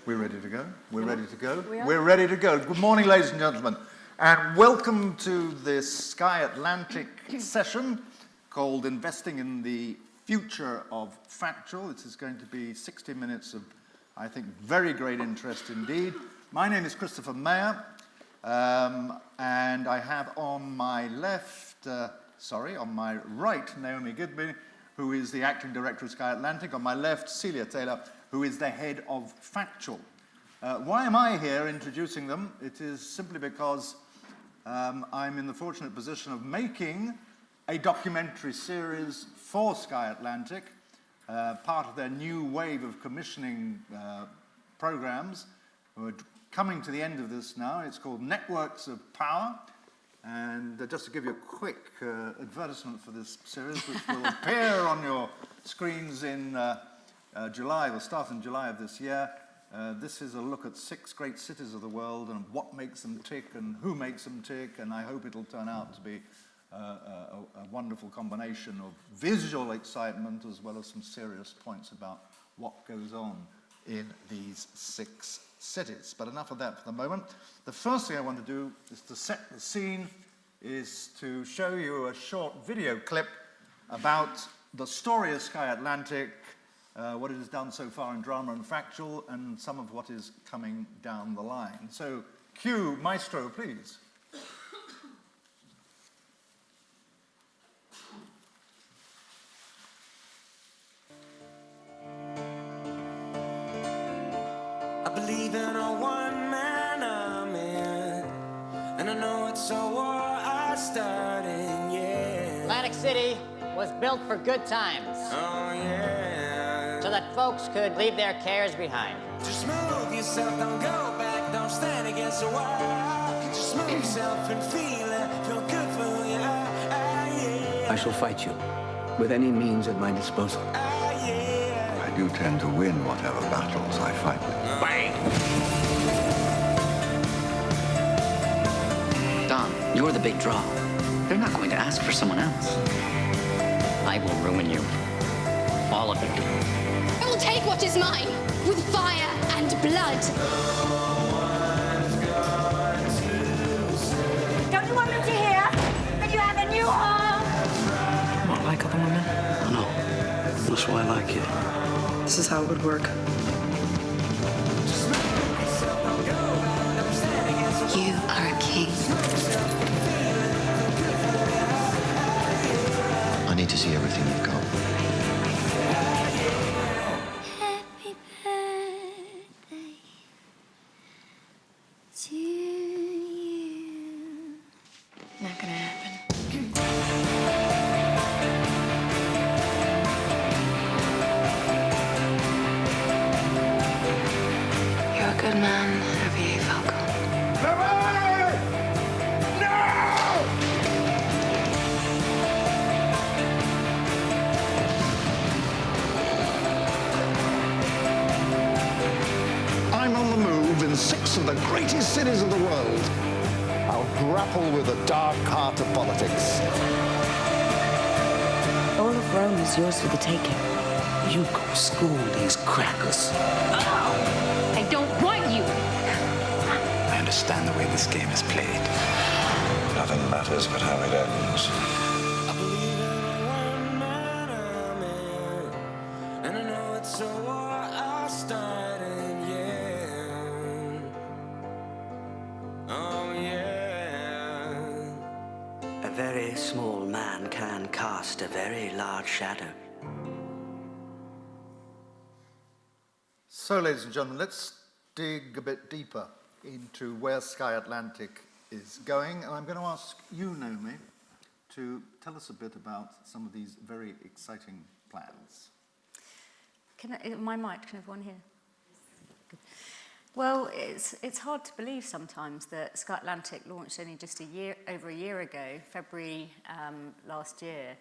We're ready to go. We're ready to go. We are. We're ready to go. Good morning, ladies and gentlemen, and welcome to this Sky Atlantic session called Investing in the Future of Factual. It is going to be 60 minutes of, I think, very great interest indeed. My name is Christopher Mayer, and I have on my left, on my right, Naomi Gibney, who is the Acting Director of Sky Atlantic. On my left, Celia Taylor, who is the head of Factual. Why am I here introducing them? It is simply because I'm in the fortunate position of making a documentary series for Sky Atlantic, part of their new wave of commissioning programs. We're coming to the end of this now. It's called Networks of Power. And just to give you a quick advertisement for this series, which will appear on your screens in July, will start in July of this year. This is a look at 6 great cities of the world and what makes them tick and who makes them tick, and I hope it'll turn out to be a wonderful combination of visual excitement as well as some serious points about what goes on in these 6 cities. But enough of that for the moment. The first thing I want to do is to set the scene, is to show you a short video clip about the story of Sky Atlantic, what it has done so far in drama and factual, and some of what is coming down the line. So, cue Maestro, please. I believe in a one-man army, and I know it's a war I started, yeah. Atlantic City was built for good times. Oh, yeah. So that folks could leave their cares behind. Just move yourself, don't go back, don't stand against the wall. Just move yourself and feel it, feel good for who you are, yeah. I shall fight you with any means at my disposal. Yeah. I do tend to win whatever battles I fight with. Bang! Don, you're the big draw. They're not going to ask for someone else. I will ruin you. All of you. I will take what is mine with fire and blood. Don't you want them to hear that you have a new home? Not like other women. No, that's why I like you. This is how it would work. You are a king. I need to see everything you've got. Happy birthday to you. Not gonna happen. You're a good man, Javier Falcon. I'm on the move in 6 of the greatest cities of the world. I'll grapple with the dark heart of politics. All of Rome is yours for the taking. You go school these crackers. I don't want you. I understand the way this game is played. Nothing matters but how it ends. I believe in a one-man army, and I know it's a war I started, yeah. Oh, yeah. A very small man can cast a very large shadow. So, ladies and gentlemen, let's dig a bit deeper into where Sky Atlantic is going. And I'm going to ask you, Naomi, to tell us a bit about some of these very exciting plans. My mic, can everyone hear? Good. Well, it's hard to believe sometimes that Sky Atlantic launched only just over a year ago, February last year.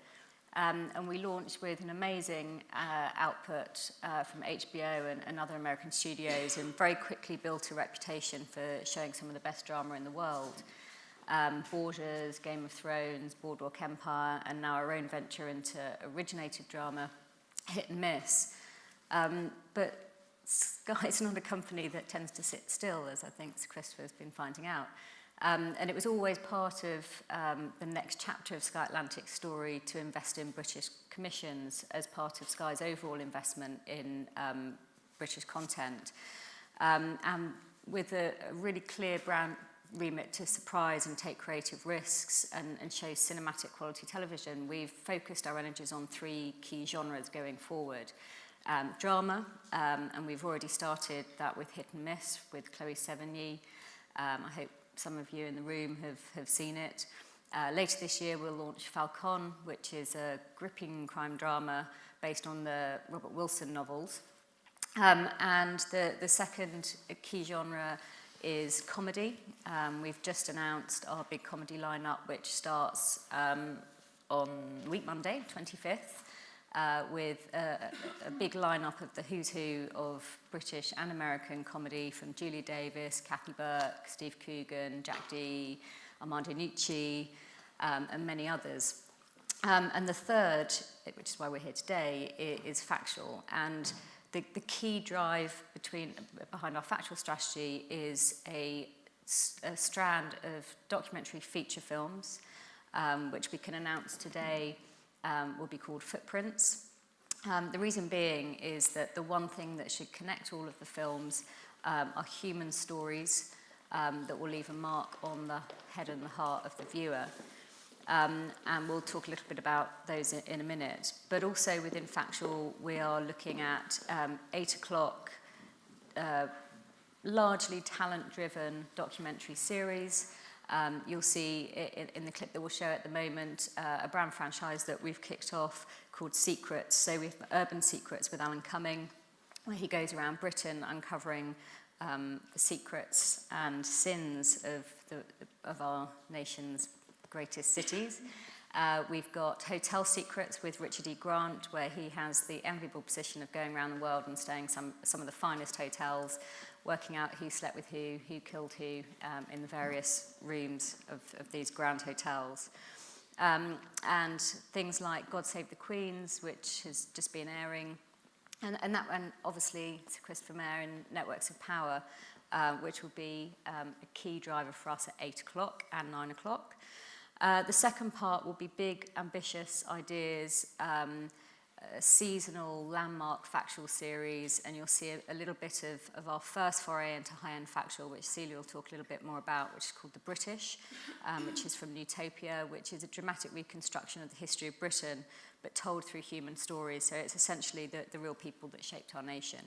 And we launched with an amazing output from HBO and other American studios, and very quickly built a reputation for showing some of the best drama in the world. Borgias, Game of Thrones, Boardwalk Empire, and now our own venture into originated drama, Hit and Miss. But Sky is not a company that tends to sit still, as I think Christopher's been finding out. And it was always part of the next chapter of Sky Atlantic's story to invest in British commissions as part of Sky's overall investment in British content. And with a really clear brand remit to surprise and take creative risks and show cinematic quality television, we've focused our energies on 3 key genres going forward. Drama, and we've already started that with Hit and Miss with Chloe Sevigny. I hope some of you in the room have seen it. Later this year we'll launch Falcon, which is a gripping crime drama based on the Robert Wilson novels. And the second key genre is comedy. We've just announced our big comedy lineup, which starts on week Monday, 25th, with a big lineup of the who's who of British and American comedy, from Julie Davis, Kathy Burke, Steve Coogan, Jack Dee, Armando Nucci, and many others. And the third, which is why we're here today, is Factual. And the key drive behind our Factual strategy is a strand of documentary feature films, which we can announce today will be called Footprints. The reason being is that the one thing that should connect all of the films are human stories that will leave a mark on the head and the heart of the viewer. And we'll talk a little bit about those in a minute. But also within Factual, we are looking at 8 o'clock, largely talent-driven documentary series. You'll see in the clip that we'll show at the moment a brand franchise that we've kicked off called Secrets. So we've Urban Secrets with Alan Cumming, where he goes around Britain uncovering the secrets and sins of our nation's greatest cities. We've got Hotel Secrets with Richard E. Grant, where he has the enviable position of going around the world and staying some of the finest hotels, working out who slept with who killed who in the various rooms of these grand hotels. And things like God Save the Queens, which has just been airing, and obviously Sir Christopher Mayer in Networks of Power, which will be a key driver for us at 8 o'clock and 9 o'clock. The second part will be big, ambitious ideas, seasonal landmark factual series, and you'll see a little bit of our first foray into high-end factual, which Celia will talk a little bit more about, which is called The British, which is from Newtopia, which is a dramatic reconstruction of the history of Britain, but told through human stories. So it's essentially the real people that shaped our nation.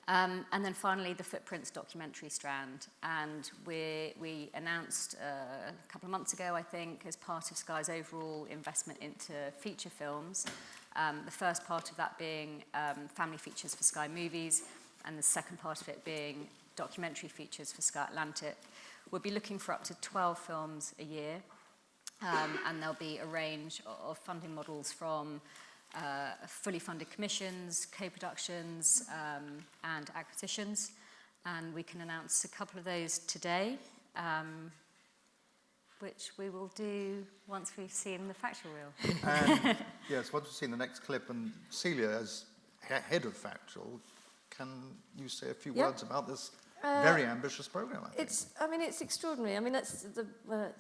And then finally, the Footprints documentary strand. And we announced a couple of months ago, I think, as part of Sky's overall investment into feature films, the first part of that being family features for Sky Movies, and the second part of it being documentary features for Sky Atlantic. We'll be looking for up to 12 films a year, and there'll be a range of funding models from fully funded commissions, co-productions, and acquisitions. And we can announce a couple of those today, which we will do once we've seen the Factual reel. And yes, once we've seen the next clip, and Celia, as head of Factual, can you say a few words about this very ambitious programme, I think? It's extraordinary. I mean, that's the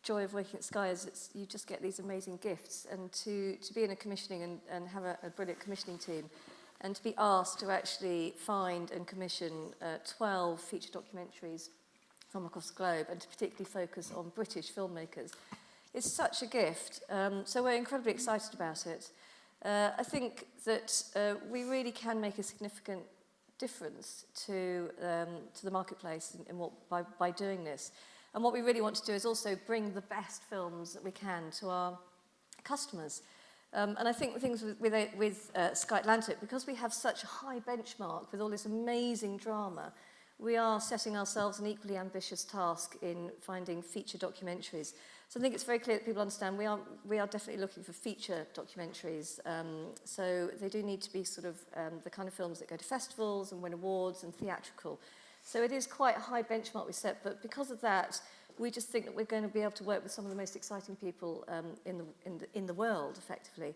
joy of working at Sky, is you just get these amazing gifts, and to be in a commissioning and have a brilliant commissioning team, and to be asked to actually find and commission 12 feature documentaries from across the globe, and to particularly focus on British filmmakers, is such a gift. So we're incredibly excited about it. I think that we really can make a significant difference to the marketplace by doing this. And what we really want to do is also bring the best films that we can to our customers. And I think the things with Sky Atlantic, because we have such a high benchmark with all this amazing drama, we are setting ourselves an equally ambitious task in finding feature documentaries. So I think it's very clear that people understand we are definitely looking for feature documentaries. So they do need to be sort of the kind of films that go to festivals and win awards, and theatrical. So it is quite a high benchmark we set, but because of that, we just think that we're going to be able to work with some of the most exciting people in the world, effectively.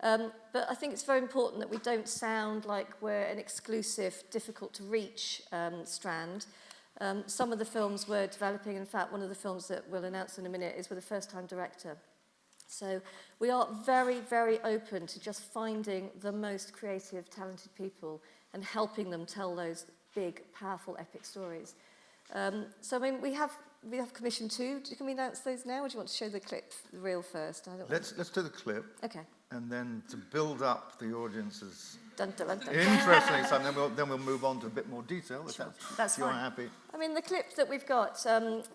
But I think it's very important that we don't sound like we're an exclusive, difficult-to-reach strand. Some of the films we're developing, in fact, one of the films that we'll announce in a minute is with a first-time director. So we are very, very open to just finding the most creative, talented people and helping them tell those big, powerful, epic stories. So, I mean, we have commissioned 2. Can we announce those now, or do you want to show the clip, the reel first? Let's do the clip. Okay. And then to build up the audience's Dun, dun, dun, dun. interesting stuff, then we'll move on to a bit more detail, if That's you're fine. happy. I mean, the clip that we've got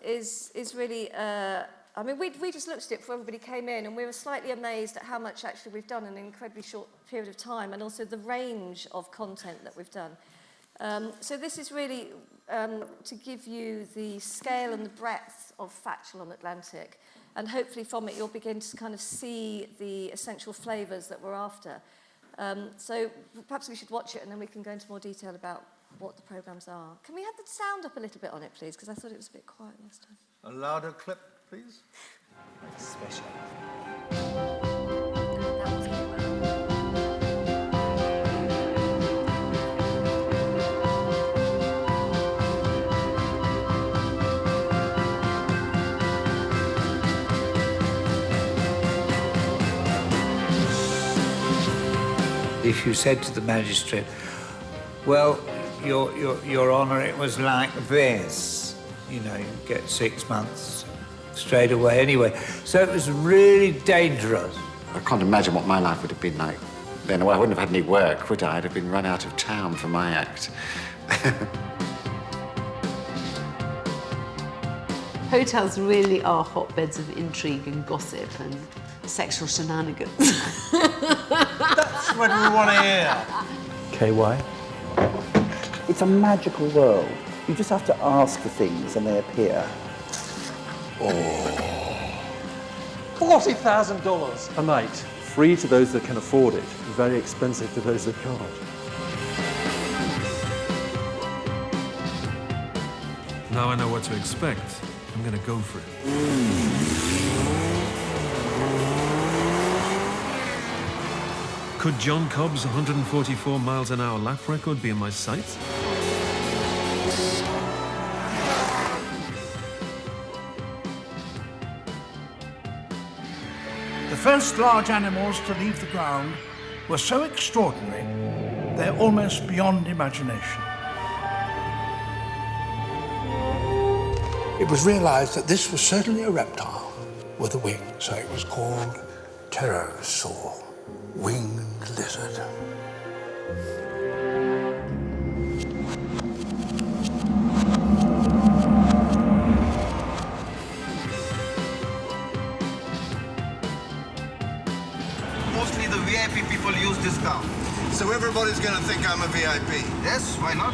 is really... I mean, we just looked at it before everybody came in, and we were slightly amazed at how much actually we've done in an incredibly short period of time, and also the range of content that we've done. So this is really to give you the scale and the breadth of Factual on Atlantic, and hopefully from it you'll begin to kind of see the essential flavours that we're after. So perhaps we should watch it, and then we can go into more detail about what the programmes are. Can we have the sound up a little bit on it, please? Because I thought it was a bit quiet last time. A louder clip, please. Special. If you said to the magistrate, well, Your Honour, it was like this, you know, you get 6 months straight away anyway. So it was really dangerous. I can't imagine what my life would have been like then. Well, I wouldn't have had any work, would I? I'd have been run out of town for my act. Hotels really are hotbeds of intrigue and gossip and sexual shenanigans. That's what we want to hear. KY? It's a magical world. You just have to ask for things and they appear. $40,000 a night. Free to those that can afford it, very expensive to those that can't. Now I know what to expect. I'm gonna go for it. Could John Cobb's 144 miles an hour lap record be in my sights? The first large animals to leave the ground were so extraordinary, they're almost beyond imagination. It was realized that this was certainly a reptile with a wing, so it was called pterosaur, winged lizard. Mostly the VIP people use discount. So everybody's gonna think I'm a VIP. Yes, why not?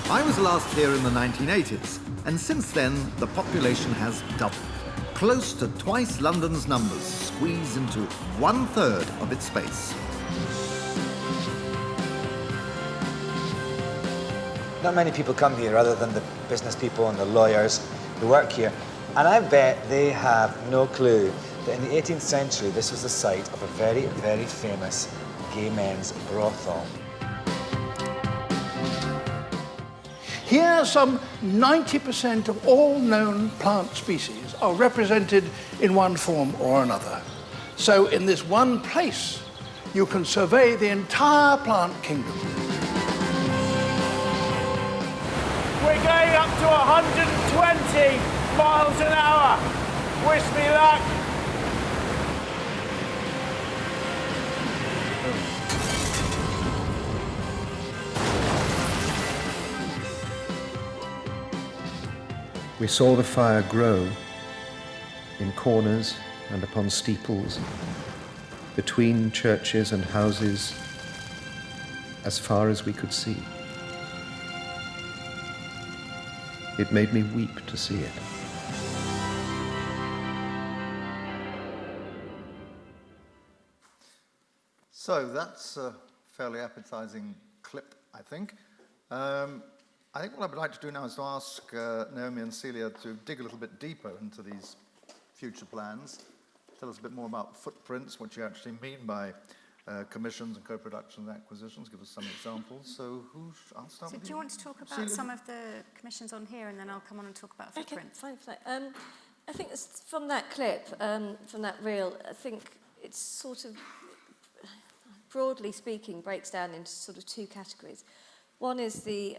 I was last here in the 1980s, and since then, the population has doubled. Close to twice London's numbers squeeze into 1/3 of its space. Not many people come here other than the business people and the lawyers who work here. And I bet they have no clue that in the 18th century, this was the site of a very, very famous gay men's brothel. Here, some 90% of all known plant species are represented in one form or another. So in this one place, you can survey the entire plant kingdom. We're going up to 120 miles an hour. Wish me luck. We saw the fire grow in corners and upon steeples, between churches and houses, as far as we could see. It made me weep to see it. So that's a fairly appetizing clip, I think. I think what I would like to do now is to ask Naomi and Celia to dig a little bit deeper into these future plans, tell us a bit more about footprints, what you actually mean by commissions and co-productions and acquisitions. Give us some examples. So I'll start with you. Do you want to talk about Celia? some of the commissions on here, and then I'll come on and talk about footprints? Okay, fine. I think from that clip, from that reel, I think it's sort of, broadly speaking, breaks down into sort of two categories. One is the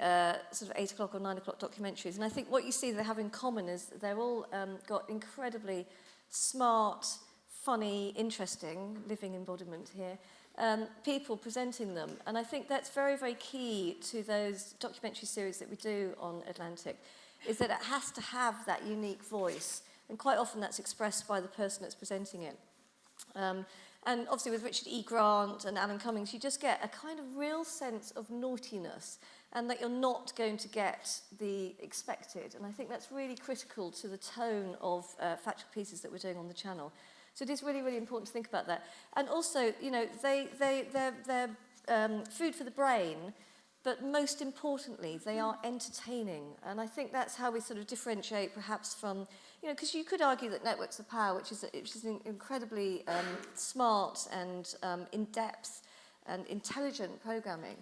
sort of 8 o'clock or 9 o'clock documentaries. And I think what you see they have in common is they're all got incredibly smart, funny, interesting, living embodiment here, people presenting them. And I think that's very, very key to those documentary series that we do on Atlantic, is that it has to have that unique voice. And quite often that's expressed by the person that's presenting it. And obviously with Richard E. Grant and Alan Cummings, you just get a kind of real sense of naughtiness and that you're not going to get the expected. And I think that's really critical to the tone of factual pieces that we're doing on the channel. So it is really, really important to think about that. And also, you know, they're food for the brain, but most importantly, they are entertaining. And I think that's how we sort of differentiate perhaps from, you know, because you could argue that Networks of Power, which is incredibly smart and in-depth and intelligent programming,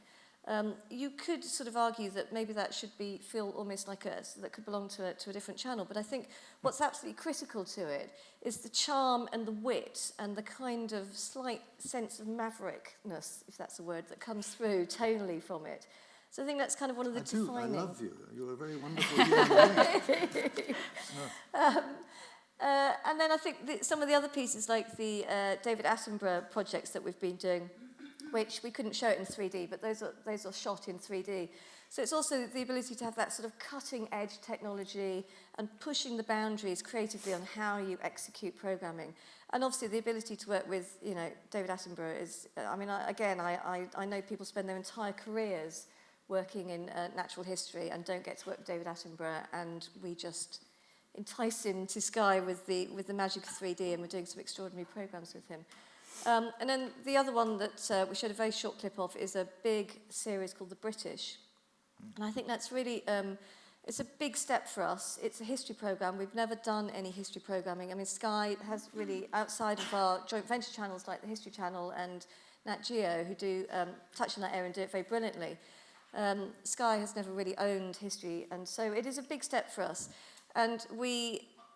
you could sort of argue that maybe that should feel almost like that could belong to a different channel. But I think what's absolutely critical to it is the charm and the wit and the kind of slight sense of maverickness, if that's a word, that comes through tonally from it. So I think that's kind of one of the defining... I love you. You're a very wonderful human being. And then I think some of the other pieces, like the David Attenborough projects that we've been doing, which we couldn't show it in 3D, but those are shot in 3D. So it's also the ability to have that sort of cutting-edge technology and pushing the boundaries creatively on how you execute programming. And obviously the ability to work with, you know, David Attenborough is, I mean, I know people spend their entire careers working in natural history and don't get to work with David Attenborough, and we just entice him to Sky with the magic of 3D, and we're doing some extraordinary programs with him. And then the other one that we showed a very short clip of is a big series called The British. And I think that's really, it's a big step for us. It's a history programme. We've never done any history programming. I mean, Sky has really, outside of our joint venture channels like the History Channel and Nat Geo, who do touch on that area and do it very brilliantly, Sky has never really owned history. And so it is a big step for us. And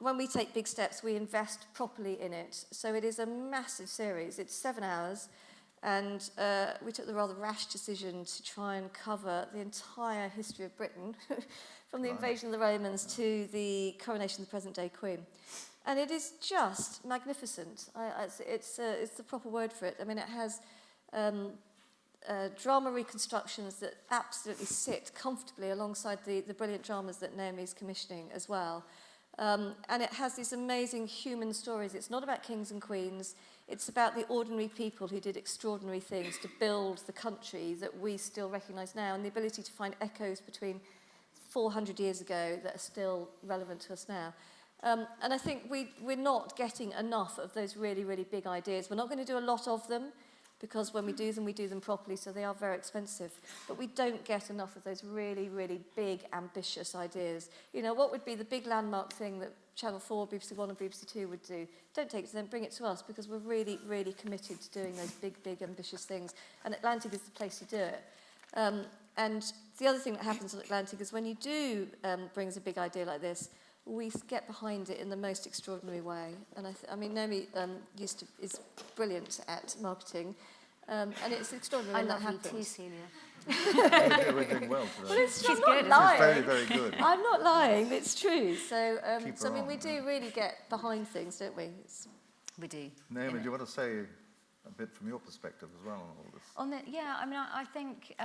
when we take big steps, we invest properly in it. So it is a massive series. It's 7 hours. And we took the rather rash decision to try and cover the entire history of Britain, from the invasion of the Romans to the coronation of the present-day Queen. And it is just magnificent. It's the proper word for it. I mean, it has drama reconstructions that absolutely sit comfortably alongside the brilliant dramas that Naomi's commissioning as well. And it has these amazing human stories. It's not about kings and queens. It's about the ordinary people who did extraordinary things to build the country that we still recognise now, and the ability to find echoes between 400 years ago that are still relevant to us now. And I think we're not getting enough of those really, really big ideas. We're not going to do a lot of them, because when we do them properly, so they are very expensive. But we don't get enough of those really, really big, ambitious ideas. You know, what would be the big landmark thing that Channel 4, BBC 1 and BBC 2 would do? Don't take it to them, bring it to us, because we're really, really committed to doing those big, big, ambitious things. And Atlantic is the place to do it. And the other thing that happens on Atlantic is when you do bring us a big idea like this, we get behind it in the most extraordinary way. And I mean, Naomi is brilliant at marketing, and it's extraordinary when that happens. I love you too, Celia. We're doing well today. Well, I'm not lying. Very, very good. I'm not lying. It's true. So, I mean, we do really get behind things, don't we? We do. Naomi, do you want to say a bit from your perspective as well on all this? Yeah, I mean, I think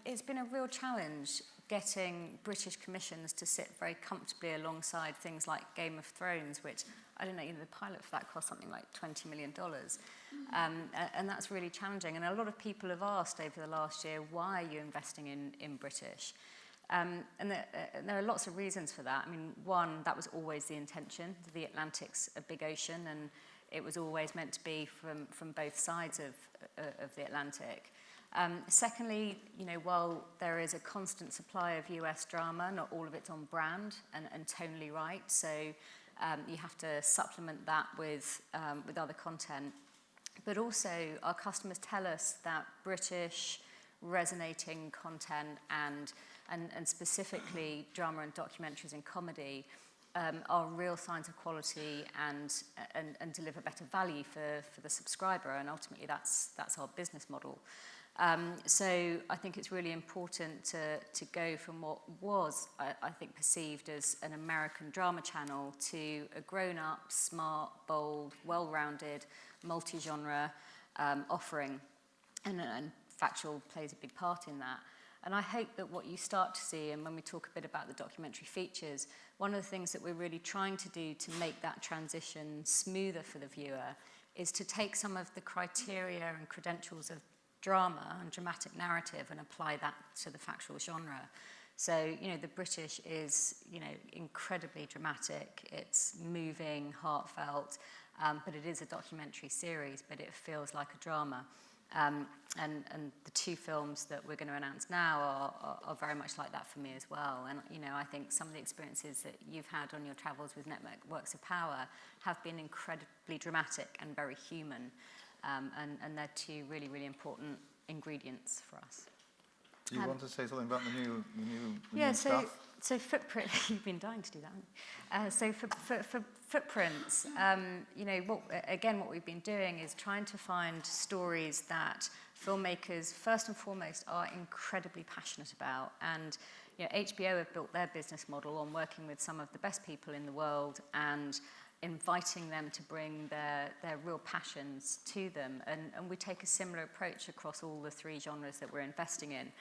it's been a real challenge getting British commissions to sit very comfortably alongside things like Game of Thrones, which, I don't know, the pilot for that cost something like $20 million. And that's really challenging. And a lot of people have asked over the last year, why are you investing in British? And there are lots of reasons for that. I mean, one, that was always the intention. The Atlantic's a big ocean, and it was always meant to be from both sides of the Atlantic. Secondly, while there is a constant supply of US drama, not all of it's on brand and tonally right. So You have to supplement that with other content. But also, our customers tell us that British resonating content and specifically drama and documentaries and comedy are real signs of quality and deliver better value for the subscriber, and ultimately that's our business model. So I think it's really important to go from what was, I think, perceived as an American drama channel to a grown-up, smart, bold, well-rounded, multi-genre offering, and Factual plays a big part in that. And I hope that what you start to see, and when we talk a bit about the documentary features, one of the things that we're really trying to do to make that transition smoother for the viewer is to take some of the criteria and credentials of drama and dramatic narrative and apply that to the factual genre. So, you know, the British is, you know, incredibly dramatic. It's moving, heartfelt, but it is a documentary series, but it feels like a drama. And the two films that we're going to announce now are very much like that for me as well. And, you know, I think some of the experiences that you've had on your travels with Networks of Power have been incredibly dramatic and very human. And they're two really, really important ingredients for us. Do you want to say something about the new stuff? So Footprint, you've been dying to do that, haven't you? So for Footprints, you know, what we've been doing is trying to find stories that filmmakers, first and foremost, are incredibly passionate about. And, you know, HBO have built their business model on working with some of the best people in the world and inviting them to bring their real passions to them. And we take a similar approach across all the three genres that we're investing in.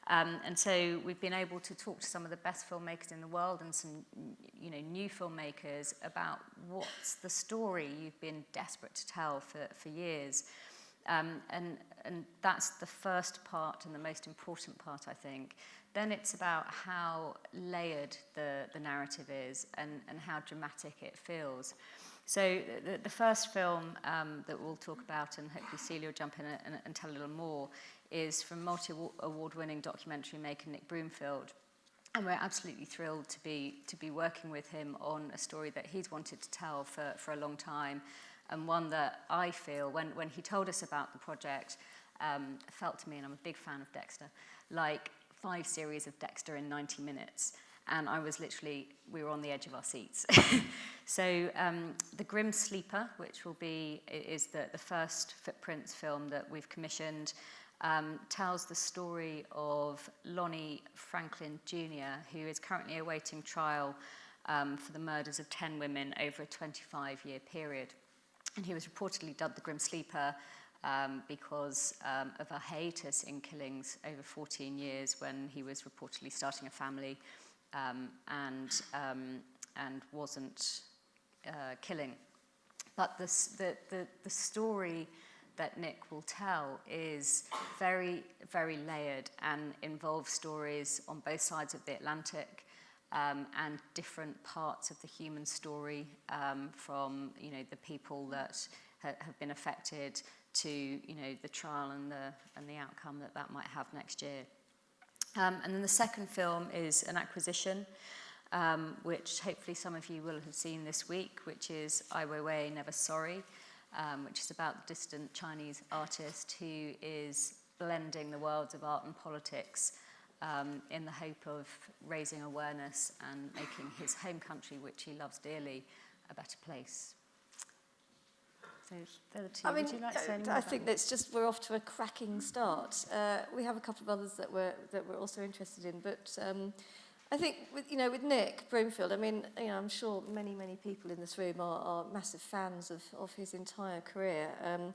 And so we've been able to talk to some of the best filmmakers in the world and some, you know, new filmmakers about what's the story you've been desperate to tell for years. And that's the first part and the most important part, I think. Then it's about how layered the narrative is and how dramatic it feels. So the first film that we'll talk about, and hopefully Celia will jump in and tell a little more, is from multi-award-winning documentary maker Nick Broomfield. And we're absolutely thrilled to be working with him on a story that he's wanted to tell for a long time, and one that I feel, when he told us about the project, felt to me, and I'm a big fan of Dexter, like 5 series of Dexter in 90 minutes. And I was we were on the edge of our seats. So The Grim Sleeper, which is the first Footprints film that we've commissioned, tells the story of Lonnie Franklin Jr., who is currently awaiting trial for the murders of 10 women over a 25-year period. And he was reportedly dubbed the Grim Sleeper because of a hiatus in killings over 14 years when he was reportedly starting a family and wasn't killing. But the story that Nick will tell is very, very layered and involves stories on both sides of the Atlantic and different parts of the human story, from, you know, the people that have been affected to, you know, the trial and the outcome that might have next year. And then the second film is an acquisition, which hopefully some of you will have seen this week, which is Ai Weiwei, Never Sorry, which is about the distant Chinese artist who is blending the worlds of art and politics in the hope of raising awareness and making his home country, which he loves dearly, a better place. So they're the two. I mean, would you like to say anything I about think that? that's just, we're off to a cracking start. We have a couple of others that we're also interested in, but I think with Nick Broomfield, I mean, you know, I'm sure many people in this room are massive fans of his entire career, and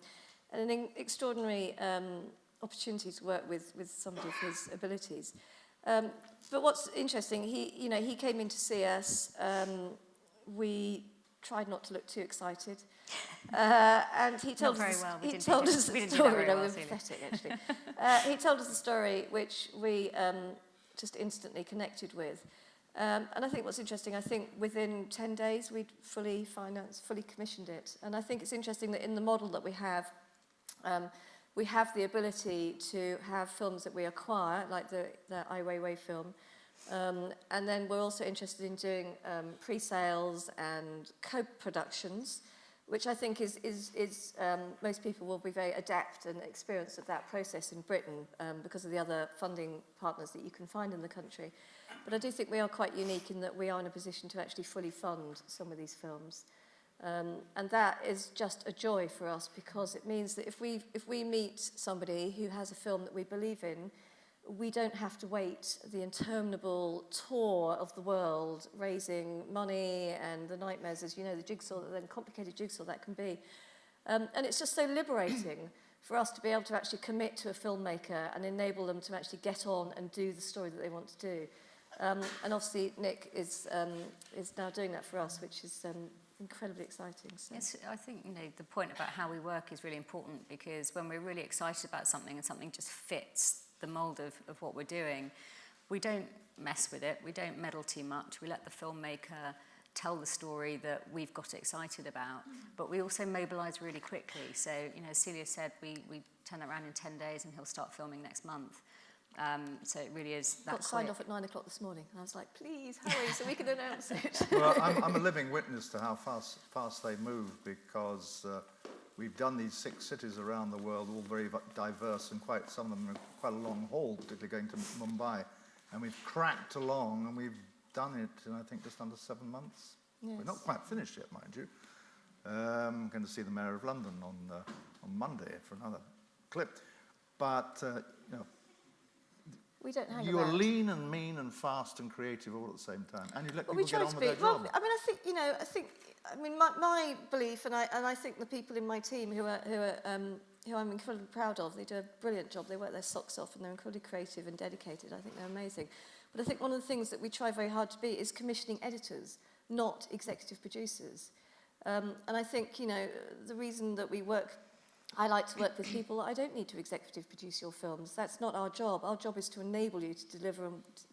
an extraordinary opportunity to work with somebody of his abilities. But what's interesting, he came in to see us. We tried not to look too excited, and he told us the story. No, we were pathetic, actually. He told us the story, which we just instantly connected with. And I think what's interesting, I think within 10 days we'd fully commissioned it. And I think it's interesting that in the model that we have the ability to have films that we acquire, like the Ai Weiwei film, And then we're also interested in doing pre-sales and co-productions, which I think is most people will be very adept and experienced at that process in Britain because of the other funding partners that you can find in the country. But I do think we are quite unique in that we are in a position to actually fully fund some of these films. And that is just a joy for us because it means that if we meet somebody who has a film that we believe in, we don't have to wait the interminable tour of the world, raising money and the nightmares, as you know, the jigsaw, the complicated jigsaw that can be. And it's just so liberating for us to be able to actually commit to a filmmaker and enable them to actually get on and do the story that they want to do. And obviously Nick is now doing that for us, which is incredibly exciting. So. Yes, I think the point about how we work is really important because when we're really excited about something and something just fits the mould of what we're doing, we don't mess with it, we don't meddle too much, we let the filmmaker tell the story that we've got excited about, but we also mobilise really quickly. So, as Celia said, we turn it around in 10 days and he'll start filming next month. So it really is that got signed off at 9 o'clock this morning, and I was like, please hurry so we can announce it. Well, I'm a living witness to how fast they move because we've done these 6 cities around the world, all very diverse, and some of them are quite a long haul, particularly going to Mumbai. And we've cracked along, and we've done it in, I think, just under 7 months. Yes. We're not quite finished yet, mind you. I'm going to see the Mayor of London on Monday for another clip. But, we don't hang you're around. lean and mean and fast and creative all at the same time. And you let people we try get on to with be. their job. Well, I mean, my belief, and I think the people in my team who I'm incredibly proud of, they do a brilliant job. They work their socks off, and they're incredibly creative and dedicated. I think they're amazing. But I think one of the things that we try very hard to be is commissioning editors, not executive producers. And I think, the reason that I like to work with people that I don't need to executive produce your films. That's not our job. Our job is to enable you to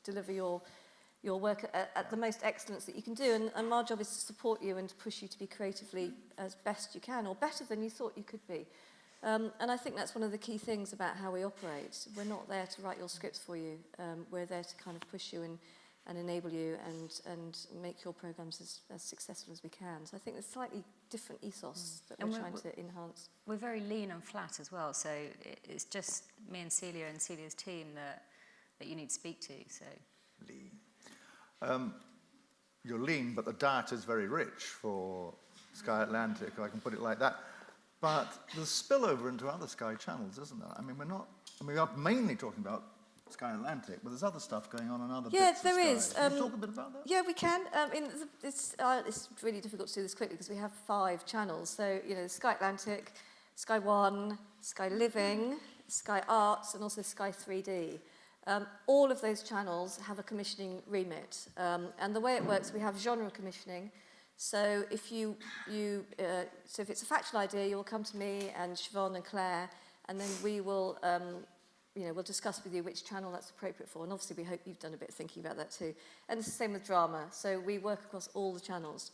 deliver your work at the most excellence that you can do. And our job is to support you and to push you to be creatively as best you can, or better than you thought you could be. And I think that's one of the key things about how we operate. We're not there to write your scripts for you. We're there to kind of push you and enable you and make your programmes as successful as we can. So I think there's a slightly different ethos that we're trying to enhance. We're very lean and flat as well, so it's just me and Celia and Celia's team that you need to speak to. So lean. You're lean, but the diet is very rich for Sky Atlantic, if I can put it like that. But there's spillover into other Sky channels, isn't there? I mean, we are mainly talking about Sky Atlantic, but there's other stuff going on other bits of Sky. Is. Can you talk a bit about that? Yeah, we can. It's really difficult to do this quickly because we have 5 channels. So, Sky Atlantic, Sky One, Sky Living, Sky Arts, and also Sky 3D. All of those channels have a commissioning remit. And the way it works, we have genre commissioning. So if so if it's a factual idea, you'll come to me and Siobhan and Claire, and then we will we'll discuss with you which channel that's appropriate for. And obviously we hope you've done a bit of thinking about that too. And it's the same with drama. So we work across all the channels.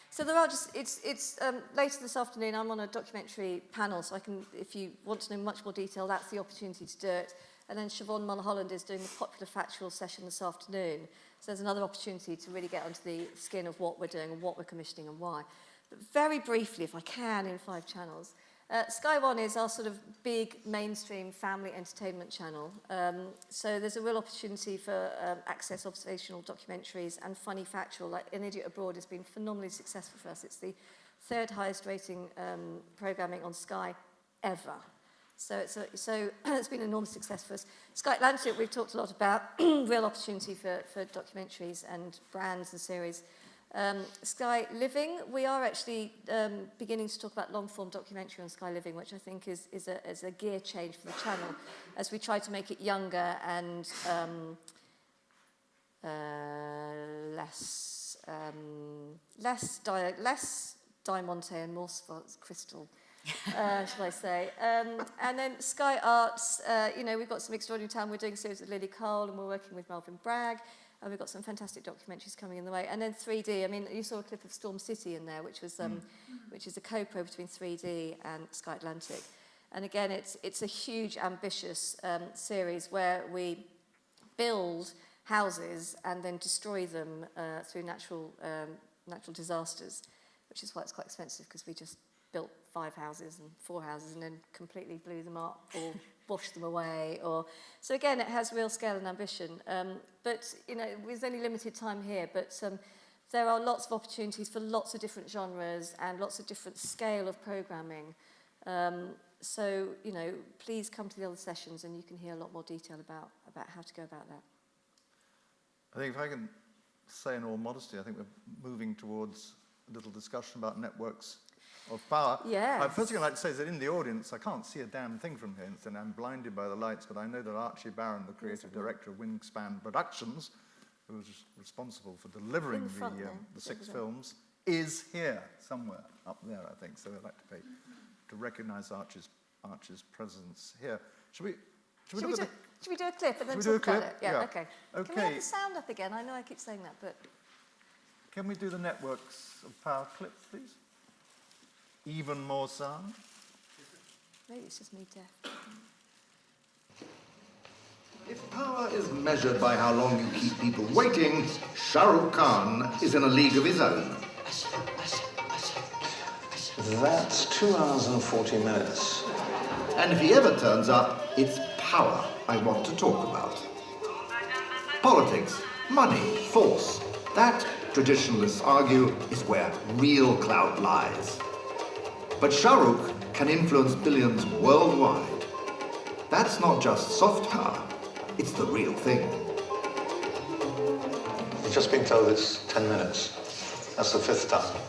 So there are it's later this afternoon, I'm on a documentary panel, so I can, if you want to know much more detail, that's the opportunity to do it. And then Siobhan Mulholland is doing the popular factual session this afternoon. So there's another opportunity to really get onto the skin of what we're doing and what we're commissioning and why. But very briefly, if I can, in 5 channels. Sky One is our sort of big mainstream family entertainment channel. So there's a real opportunity for access observational documentaries and funny factual. Like An Idiot Abroad has been phenomenally successful for us. It's the 3rd highest rating programming on Sky ever. So it's been an enormous success for us. Sky Atlantic, we've talked a lot about, real opportunity for documentaries and brands and series. Sky Living, we are actually beginning to talk about long-form documentary on Sky Living, which I think is a gear change for the channel, as we try to make it younger and less Diamante and more crystal. Shall I say. And then Sky Arts, we've got some extraordinary time. We're doing a series with Lily Cole, and we're working with Melvin Bragg. And we've got some fantastic documentaries coming in the way. And then 3D, I mean, you saw a clip of Storm City in there, which is a co-pro between 3D and Sky Atlantic. And again, it's a huge, ambitious series where we build houses and then destroy them through natural disasters, which is why it's quite expensive, because we just built 5 houses and 4 houses and then completely blew them up or washed them away. So again, it has real scale and ambition. But, you know, there's only limited time here, but there are lots of opportunities for lots of different genres and lots of different scale of programming. So, you know, please come to the other sessions and you can hear a lot more detail about how to go about that. I think if I can say in all modesty, I think we're moving towards a little discussion about networks of power. Yes. First thing I'd like to say is that in the audience, I can't see a damn thing from here, and I'm blinded by the lights, but I know that Archie Barron, the creative director of Wingspan Productions, who was responsible for delivering the 6 films, is here somewhere up there, I think. So I'd like to recognise Archie's presence here. Should we do a clip and then talk about it? Yeah, okay. Can we have the sound up again? I know I keep saying that, but... Can we do the networks of power clip, please? Even more sound? Maybe it's just me deaf. If power is measured by how long you keep people waiting, Shah Rukh Khan is in a league of his own. That's 2 hours and 40 minutes. And if he ever turns up, it's power I want to talk about. Politics, money, force. That, traditionalists argue, is where real clout lies. But Shah Rukh can influence billions worldwide. That's not just soft power, it's the real thing. You've just been told it's 10 minutes. That's the 5th time.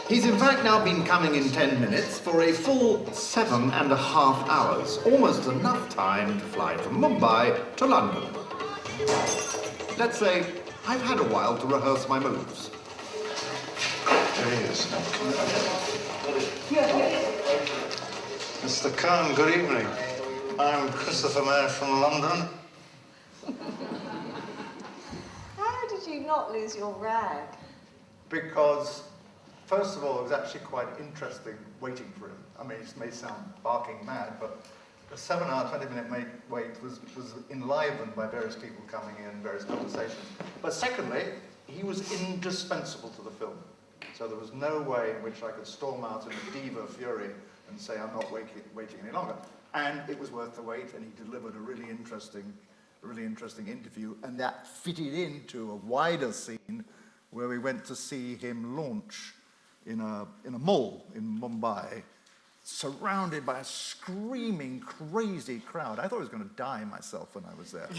He's in fact now been coming in 10 minutes for a full 7.5 hours, almost enough time to fly from Mumbai to London. Let's say I've had a while to rehearse my moves. There he is. Mr. Khan, good evening. I'm Christopher Mayer from London. How did you not lose your rag? Because, first of all, it was actually quite interesting waiting for him. I mean, it may sound barking mad, but the 7-hour, 20-minute wait was enlivened by various people coming in, various conversations. But secondly, he was indispensable to the film. So there was no way in which I could storm out in a diva fury and say, I'm not waiting any longer. And it was worth the wait, and he delivered a really interesting interview, and that fitted into a wider scene where we went to see him launch in a mall in Mumbai, surrounded by a screaming, crazy crowd. I thought I was going to die myself when I was there.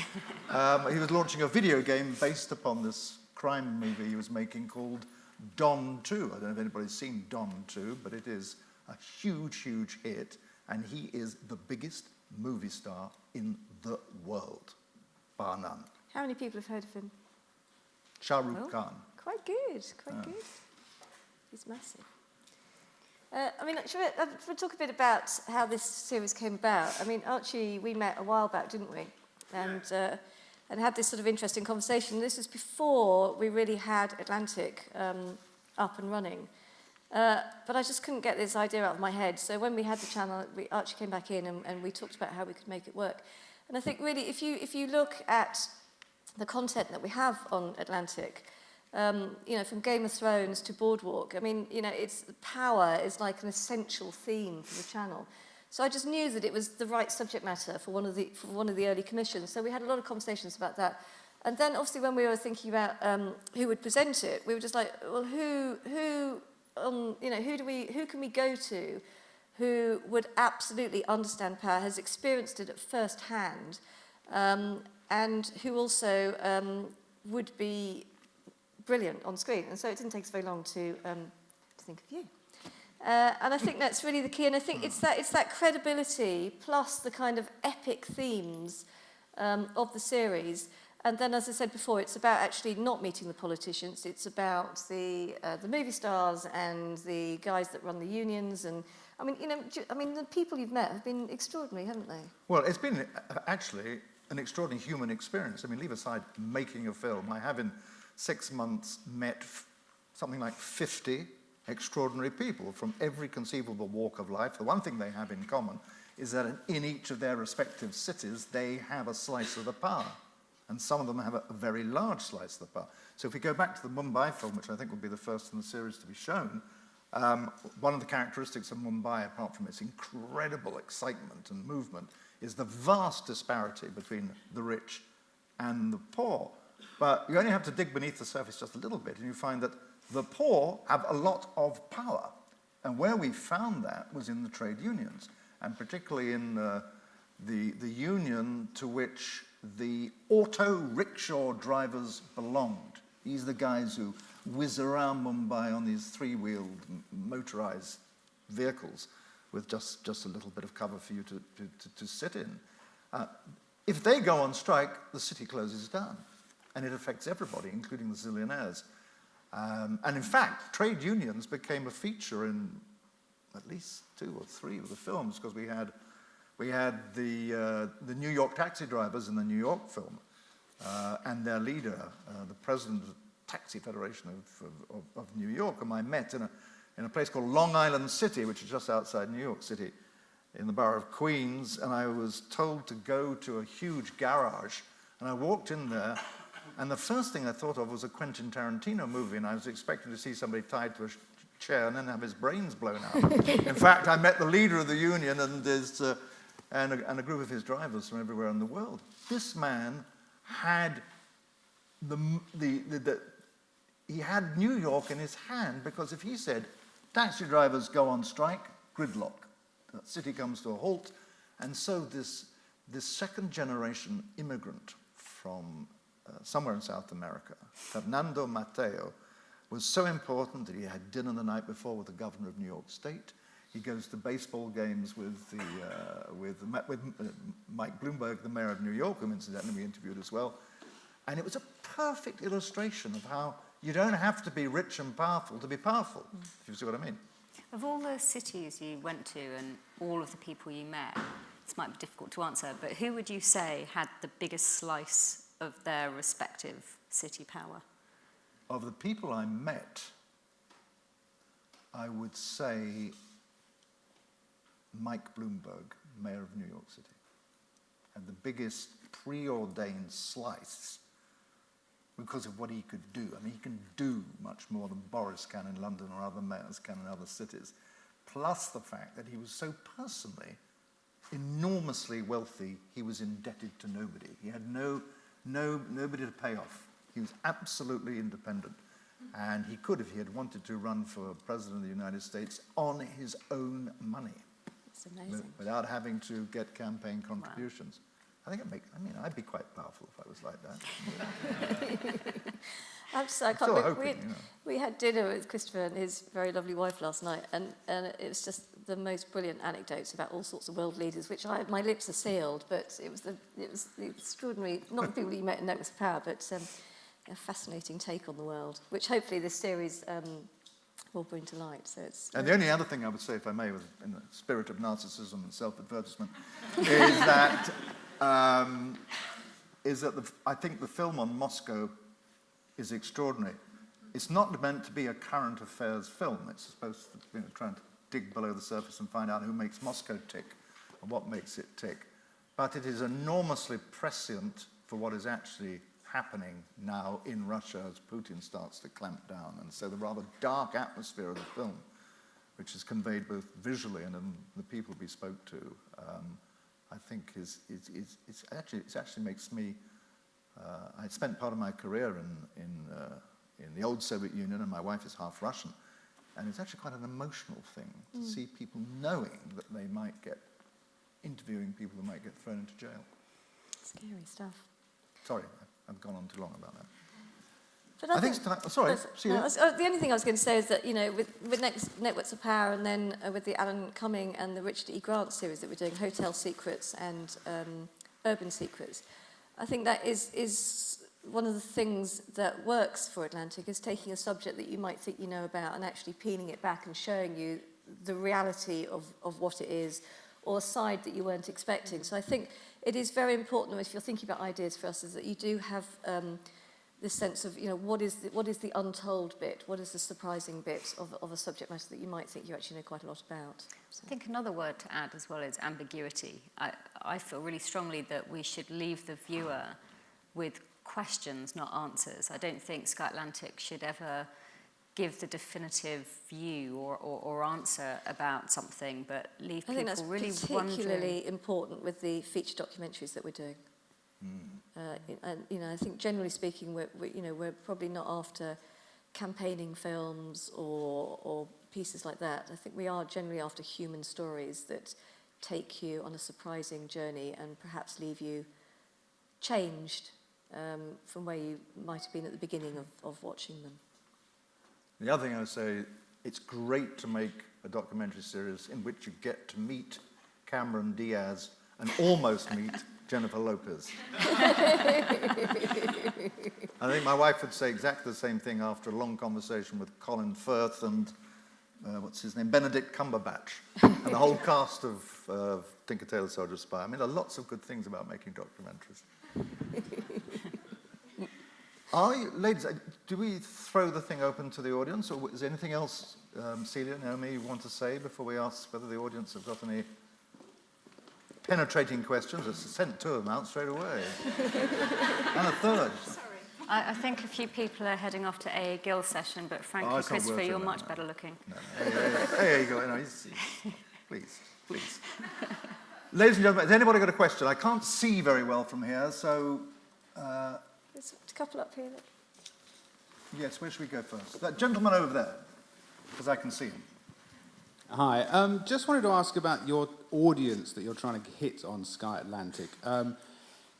He was launching a video game based upon this crime movie he was making called Don 2. I don't know if anybody's seen Don 2, but it is a huge, huge hit, and he is the biggest movie star in the world, bar none. How many people have heard of him? Shah Rukh Khan. Quite good, quite good. He's massive. I mean, should we talk a bit about how this series came about? I mean, Archie, we met a while back, didn't we? And had this sort of interesting conversation. This was before we really had Atlantic up and running. But I just couldn't get this idea out of my head. So when we had the channel, Archie came back in and we talked about how we could make it work. And I think really, if you look at the content that we have on Atlantic, you know, from Game of Thrones to Boardwalk, I mean, you know, power is like an essential theme for the channel. So I just knew that it was the right subject matter for one of the early commissions. So we had a lot of conversations about that. And then obviously when we were thinking about who would present it, we were just like, well, who can we go to who would absolutely understand power, has experienced it at first hand, and who also would be brilliant on screen. And so it didn't take us very long to think of you. And I think that's really the key. And I think it's that credibility plus the kind of epic themes of the series. And then, as I said before, it's about actually not meeting the politicians. It's about the movie stars and the guys that run the unions. And I mean, the people you've met have been extraordinary, haven't they? Well, it's been actually an extraordinary human experience. I mean, leave aside making a film. I have in 6 months met something like 50 extraordinary people from every conceivable walk of life. The one thing they have in common is that in each of their respective cities, they have a slice of the pie. And some of them have a very large slice of the pie. So if we go back to the Mumbai film, which I think will be the first in the series to be shown, one of the characteristics of Mumbai, apart from its incredible excitement and movement, is the vast disparity between the rich and the poor. But you only have to dig beneath the surface just a little bit, and you find that the poor have a lot of power. And where we found that was in the trade unions, and particularly in the union to which the auto rickshaw drivers belonged. These are the guys who whiz around Mumbai on these three-wheeled motorized vehicles with just a little bit of cover for you to sit in. If they go on strike, the city closes down, and it affects everybody, including the zillionaires. And in fact, trade unions became a feature in at least 2 or 3 of the films, because we had the New York taxi drivers in the New York film, and their leader, the president of the Taxi Federation of New York, whom I met in a place called Long Island City, which is just outside New York City, in the borough of Queens, and I was told to go to a huge garage, and I walked in there, and the first thing I thought of was a Quentin Tarantino movie, and I was expecting to see somebody tied to a chair and then have his brains blown out. In fact, I met the leader of the union and a group of his drivers from everywhere in the world. This man had he had New York in his hand, because if he said, taxi drivers go on strike, gridlock. The city comes to a halt. And so this second generation immigrant from somewhere in South America, Fernando Mateo, was so important that he had dinner the night before with the governor of New York State. He goes to baseball games with Mike Bloomberg, the mayor of New York, whom incidentally we interviewed as well. And it was a perfect illustration of how you don't have to be rich and powerful to be powerful, if you see what I mean. Of all the cities you went to and all of the people you met, this might be difficult to answer, but who would you say had the biggest slice of their respective city power? Of the people I met, I would say Mike Bloomberg, mayor of New York City, had the biggest preordained slice because of what he could do. I mean, he can do much more than Boris can in London or other mayors can in other cities. Plus the fact that he was so personally enormously wealthy, he was indebted to nobody. He had nobody to pay off. He was absolutely independent. And he could, if he had wanted to, run for president of the United States on his own money. That's amazing. Without having to get campaign contributions. Wow. I'd be quite powerful if I was like that. We had dinner with Christopher and his very lovely wife last night, and it was just the most brilliant anecdotes about all sorts of world leaders, which my lips are sealed, but it was the extraordinary, not the people you met in Networks of Power, but a fascinating take on the world, which hopefully this series will bring to light. So it's. And the only other thing I would say, if I may, in the spirit of narcissism and self-advertisement, is that I think the film on Moscow is extraordinary. It's not meant to be a current affairs film. It's supposed to try and dig below the surface and find out who makes Moscow tick and what makes it tick. But it is enormously prescient for what is actually happening now in Russia as Putin starts to clamp down. And so the rather dark atmosphere of the film, which is conveyed both visually and in the people we spoke to, I think it actually makes me. I spent part of my career in the old Soviet Union, and my wife is half Russian, and it's actually quite an emotional thing to see people knowing that they might get interviewing people who might get thrown into jail. Scary stuff. Sorry, I've gone on too long about that. But I think it's time. Sorry. The only thing I was going to say is that, with Networks of Power, and then with the Alan Cumming and the Richard E. Grant series that we're doing, Hotel Secrets and Urban Secrets, I think that is one of the things that works for Atlantic, is taking a subject that you might think you know about and actually peeling it back and showing you the reality of what it is, or a side that you weren't expecting. So I think it is very important, if you're thinking about ideas for us, is that you do have this sense of, what is the untold bit? What is the surprising bit of a subject matter that you might think you actually know quite a lot about? So. I think another word to add as well is ambiguity. I feel really strongly that we should leave the viewer with questions, not answers. I don't think Sky Atlantic should ever give the definitive view or answer about something, but leave people really wondering. I think that's particularly important with the feature documentaries that we're doing. And I think generally speaking, we're probably not after campaigning films or pieces like that. I think we are generally after human stories that take you on a surprising journey and perhaps leave you changed from where you might have been at the beginning of watching them. The other thing I would say, it's great to make a documentary series in which you get to meet Cameron Diaz and almost meet Jennifer Lopez. I think my wife would say exactly the same thing after a long conversation with Colin Firth and, Benedict Cumberbatch, and the whole cast of Tinker Tailor Soldier Spy. I mean, there are lots of good things about making documentaries. Ladies, do we throw the thing open to the audience, or is there anything else, Celia, Naomi, you want to say before we ask whether the audience have got any penetrating questions? It's sent two of them out straight away. And a third. Sorry. I think a few people are heading off to A.A. Gill's session, but frankly, Christopher, you're much better looking. No. There you go. No, please. Ladies and gentlemen, has anybody got a question? I can't see very well from here, so... There's a couple up here. Yes, where should we go first? That gentleman over there, because I can see him. Hi, just wanted to ask about your audience that you're trying to hit on Sky Atlantic.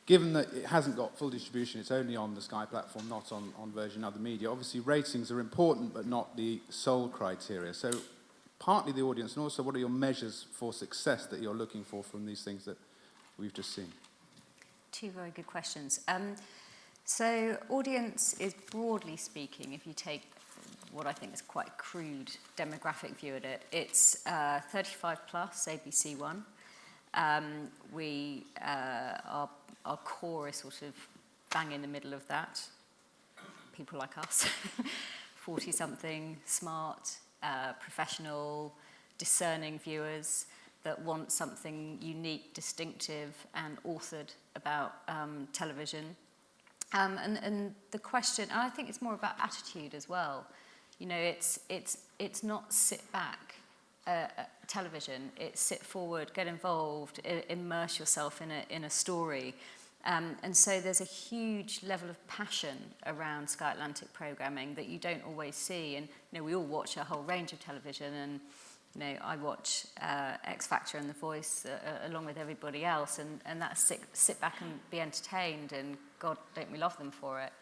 Given that it hasn't got full distribution, it's only on the Sky platform, not on Virgin Other Media. Obviously, ratings are important, but not the sole criteria. So, partly the audience, and also what are your measures for success that you're looking for from these things that we've just seen? Two very good questions. So audience is, broadly speaking, if you take what I think is quite a crude demographic view at it, it's 35 plus, ABC One. Our core is sort of bang in the middle of that. People like us, 40-something, smart, professional, discerning viewers that want something unique, distinctive, and authored about television. And the question, and I think it's more about attitude as well. It's not sit back television. It's sit forward, get involved, immerse yourself in a story. And so there's a huge level of passion around Sky Atlantic programming that you don't always see. And we all watch a whole range of television, and I watch X Factor and The Voice along with everybody else, and that's sit back and be entertained, and God, don't we love them for it.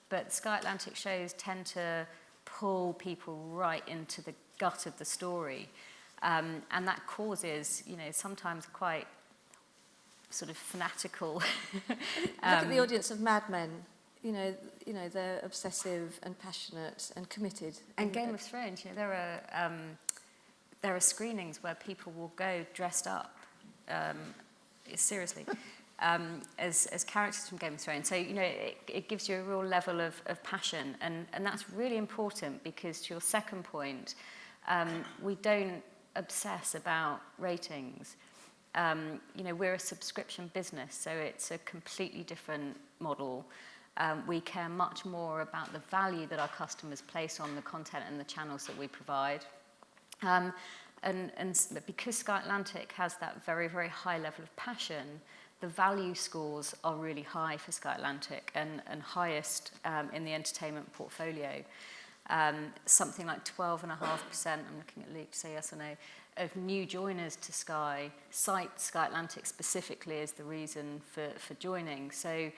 But Sky Atlantic shows tend to pull people right into the gut of the story, and that causes, sometimes quite sort of fanatical. Look at the audience of Mad Men. They're obsessive and passionate and committed. And Game of Thrones, there are screenings where people will go dressed up, seriously, as characters from Game of Thrones. So, it gives you a real level of passion, and that's really important because, to your second point, we don't obsess about ratings. We're a subscription business, so it's a completely different model. We care much more about the value that our customers place on the content and the channels that we provide. And because Sky Atlantic has that very, very high level of passion, the value scores are really high for Sky Atlantic and highest in the entertainment portfolio. Something like 12.5%, I'm looking at Luke to say yes or no, of new joiners to Sky cite Sky Atlantic specifically as the reason for joining. So,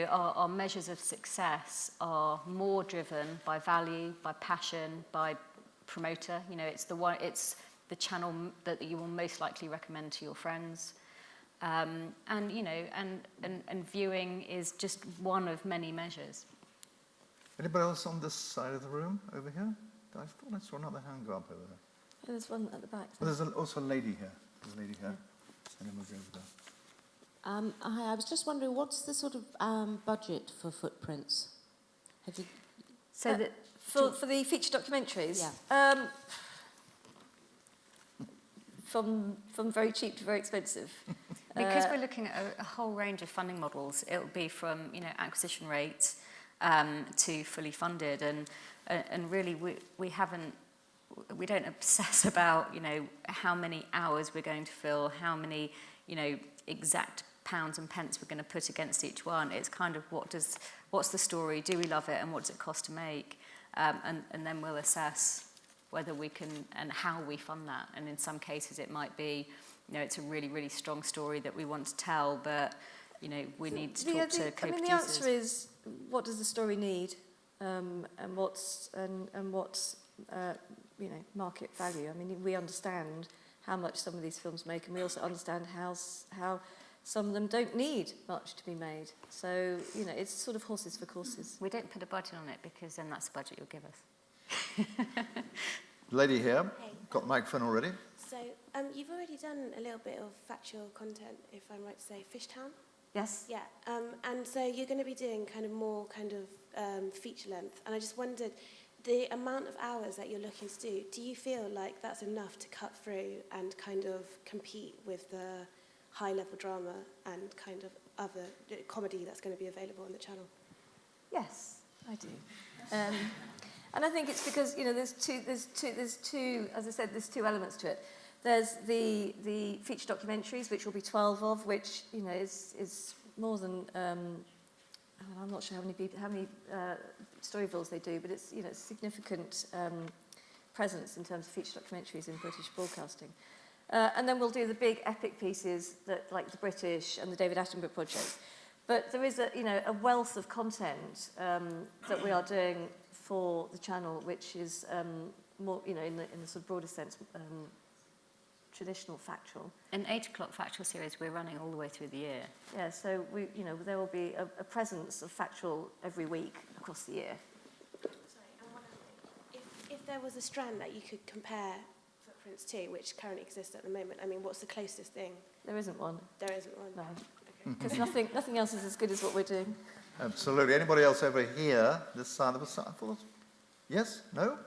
our measures of success are more driven by value, by passion, by promoter. It's the channel that you will most likely recommend to your friends. And viewing is just one of many measures. Anybody else on this side of the room over here? I thought I saw another hand go up over there. There's one at the back. Well, there's also a lady here. There's a lady here. And then we'll go over there. I was just wondering, what's the sort of budget for Footprints? Have you... So that for the feature documentaries? Yeah. From very cheap to very expensive. Because we're looking at a whole range of funding models, it'll be from acquisition rates to fully funded, and really we don't obsess about how many hours we're going to fill, how many exact pounds and pence we're going to put against each one. It's kind of what's the story, do we love it, and what does it cost to make, and then we'll assess whether we can and how we fund that. And in some cases it might be, it's a really, really strong story that we want to tell, but we need to talk to co-producers. The answer is, what does the story need, and what's market value. I mean, we understand how much some of these films make, and we also understand how some of them don't need much to be made. So it's sort of horses for courses. We don't put a budget on it because then that's the budget you'll give us. Lady here, Hey. got the microphone already. So, you've already done a little bit of factual content, if I'm right to say, Fishtown? Yes. Yeah, and so you're going to be doing more feature length, and I just wondered, the amount of hours that you're looking to do you feel like that's enough to cut through and kind of compete with the high-level drama and kind of other comedy that's going to be available on the channel? Yes, I do. And I think it's because there's two. As I said, there's two elements to it. There's the feature documentaries, which will be 12 of, which is more than I'm not sure how many storyvilles they do, but it's significant presence in terms of feature documentaries in British broadcasting. And then we'll do the big epic pieces like the British and the David Attenborough project. But there is a wealth of content that we are doing for the channel, which is more in the sort of broader sense traditional factual. An 8 o'clock factual series we're running all the way through the year. Yeah, so there will be a presence of factual every week across the year. Sorry, I'm wondering, if there was a strand that you could compare Footprints to, which currently exists at the moment, I mean, what's the closest thing? There isn't one. There isn't one? No. Because nothing else is as good as what we're doing. Absolutely. Anybody else over here? This side of the side? Yes? No?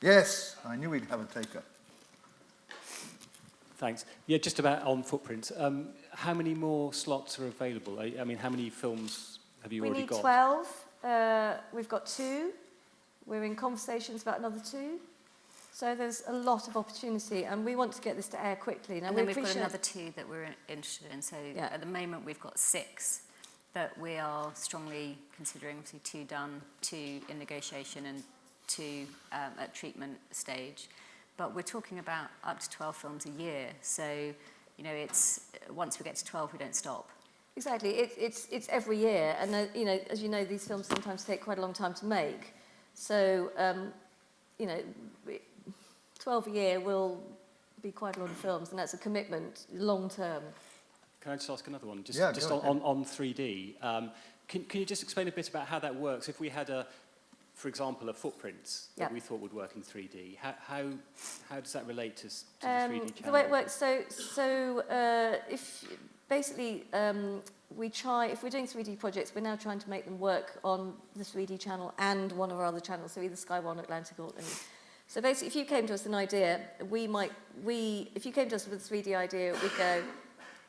Yes. I knew we'd have a taker. Thanks. Yeah, just about on Footprints. How many more slots are available? I mean, how many films have you already got? We need 12. We've got 2. We're in conversations about another 2. So there's a lot of opportunity, and we want to get this to air quickly. Now, and then we've got another 2 that we're interested in. So at the moment we've got 6 that we are strongly considering. Obviously 2 done, 2 in negotiation, and 2 at treatment stage. But we're talking about up to 12 films a year. So, it's once we get to 12, we don't stop. Exactly. It's every year, and as you know, these films sometimes take quite a long time to make. So, 12 a year will be quite a lot of films, and that's a commitment long term. Can I just ask another one? Just go ahead. on 3D. Can you just explain a bit about how that works? If we had for example, a Footprints that we thought would work in 3D, how does that relate to the 3D channel? The way it works, so if basically if we're doing 3D projects, we're now trying to make them work on the 3D channel and one of our other channels, so either Sky One, Atlantic, or so basically, if you came to us with an idea, if you came to us with a 3D idea, we'd go,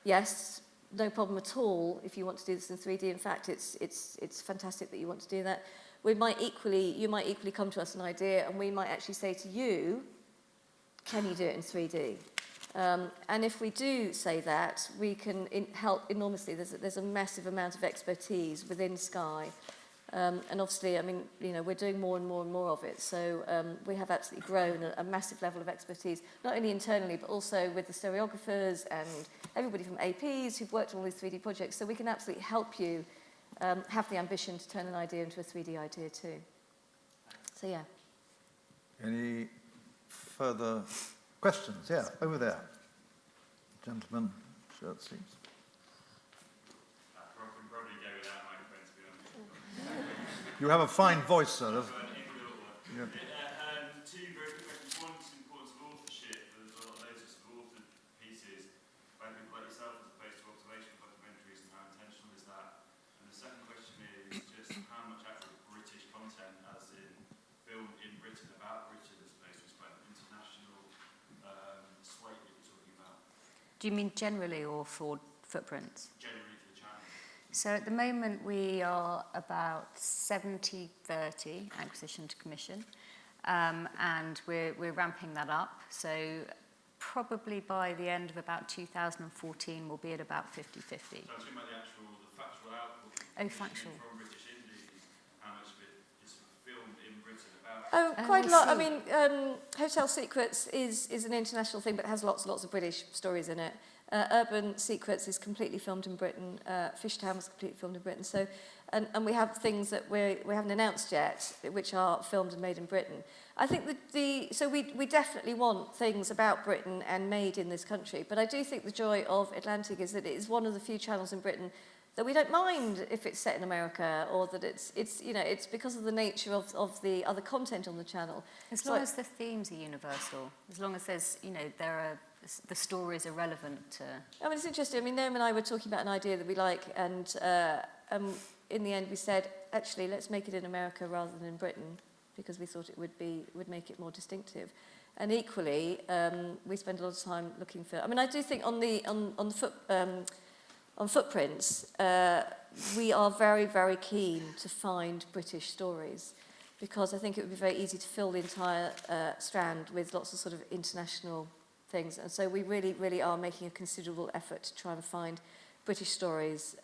yes, no problem at all. If you want to do this in 3D, in fact, it's fantastic that you want to do that. You might equally come to us an idea, and we might actually say to you, can you do it in 3D? And if we do say that, we can help enormously. There's a massive amount of expertise within Sky. And obviously, I mean, we're doing more and more and more of it. So we have absolutely grown a massive level of expertise, not only internally, but also with the stereographers and everybody from APs who've worked on all these 3D projects. So we can absolutely help you have the ambition to turn an idea into a 3D idea too. So yeah. Any further questions? Yeah, over there. Gentleman, shirt sleeves. You have a fine voice, sir. Yeah. Two very quick questions. One is the importance of authorship. There's a lot of those sort of authored pieces by people like yourself as opposed to observational Do you mean generally or for footprints? Generally for the channel. So at the moment we are about 70-30 acquisition to commission, and we're ramping that up. So probably by the end of about 2014 we'll be at about 50-50. So I'm talking about the factual output. Oh, factual. From British Indies, how much of it is filmed in Britain about? Oh, quite a lot. I mean, Hotel Secrets is an international thing, but it has lots of British stories in it. Urban Secrets is completely filmed in Britain. Fish Town was completely filmed in Britain. So, and we have things that we haven't announced yet, which are filmed and made in Britain. I think so we definitely want things about Britain and made in this country. But I do think the joy of Atlantic is that it is one of the few channels in Britain that we don't mind if it's set in America, or that it's because of the nature of the other content on the channel. As long as the themes are universal, as long as there's, the stories are relevant to... I mean, it's interesting. I mean, Naomi and I were talking about an idea that we like, and in the end we said, actually, let's make it in America rather than in Britain, because we thought it would make it more distinctive. And equally, we spend a lot of time looking for... I mean, I do think on footprints, we are very, very keen to find British stories, because I think it would be very easy to fill the entire strand with lots of sort of international things. And so we really, really are making a considerable effort to try and find British stories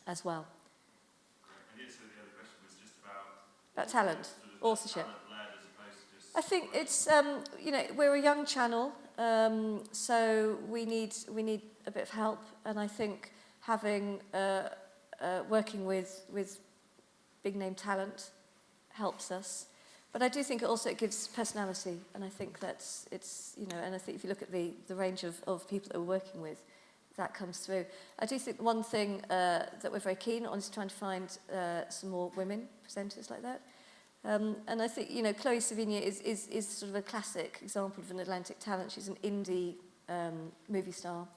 as well. And yes, so the other question was just about talent, authorship. Talent-led as opposed to just... I think it's, we're a young channel, so we need a bit of help, and I think having working with big name talent helps us. But I do think it gives personality, and I think and I think if you look at the range of people that we're working with, that comes through. I do think one thing that we're very keen on is trying to find some more women presenters like that. And I think, Chloe Sevigny is sort of a classic example of an Atlantic talent. She's an indie movie star,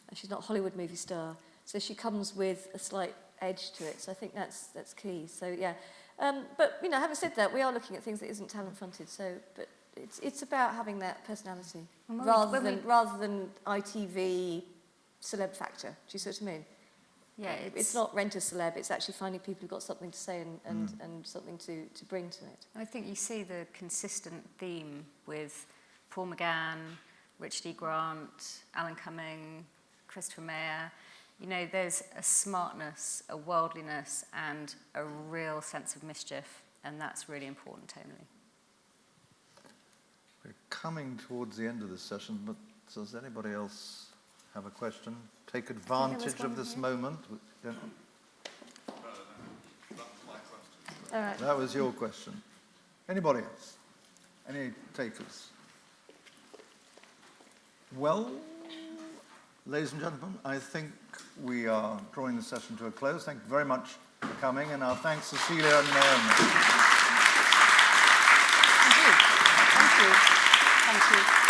and she's not a Hollywood movie star. So she comes with a slight edge to it. So I think that's key. So yeah. But, having said that, we are looking at things that isn't talent-fronted. So, but it's about having that personality rather than ITV celeb factor. Do you see what I mean? Yeah, it's not rent a celeb, it's actually finding people who've got something to say and something to bring to it. I think you see the consistent theme with Paul McGann, Richard E. Grant, Alan Cumming, Christopher Mayer. There's a smartness, a worldliness, and a real sense of mischief, and that's really important tonally. We're coming towards the end of this session, but does anybody else have a question? Take advantage of this moment. Yeah. All right. That was your question. Anybody else? Any takers? Well, ladies and gentlemen, I think we are drawing the session to a close. Thank you very much for coming, and our thanks to Celia and Naomi. Thank you. Thank you.